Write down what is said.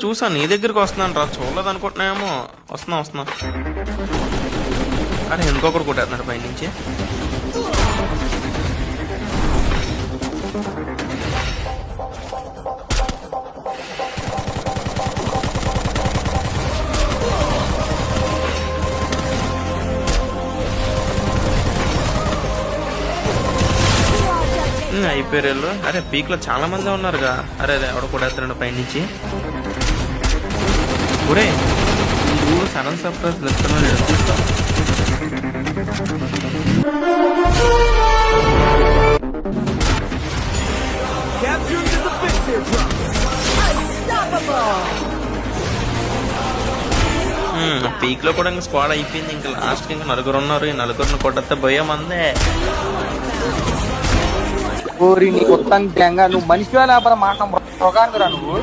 చూసా నీ దగ్గరికి వస్తున్నాను రా, చూడలేదు అనుకుంటున్నాయేమో. వస్తున్నా. అరే ఇంకొకటి కొట్టేస్తున్నాడు పైనుంచి. అయిపోయారు. అరే పీక్ లో చాలా మంది ఉన్నారుగా. అరే ఎవడ కొట్టేస్తున్నాడు పైనుంచి. ఒరే నువ్వు సడన్ సర్ప్రైజ్ ఇస్తున్నాడు. పీక్ లో కూడా ఇంకా స్క్వాడ్ అయిపోయింది. ఇంకా లాస్ట్ ఇంకా నలుగురు ఉన్నారు. ఈ నలుగురిని కొట్టేస్తే భయం అందే. నీ కొత్త నువ్వు మనిషి లేకపోతే మాట నువ్వు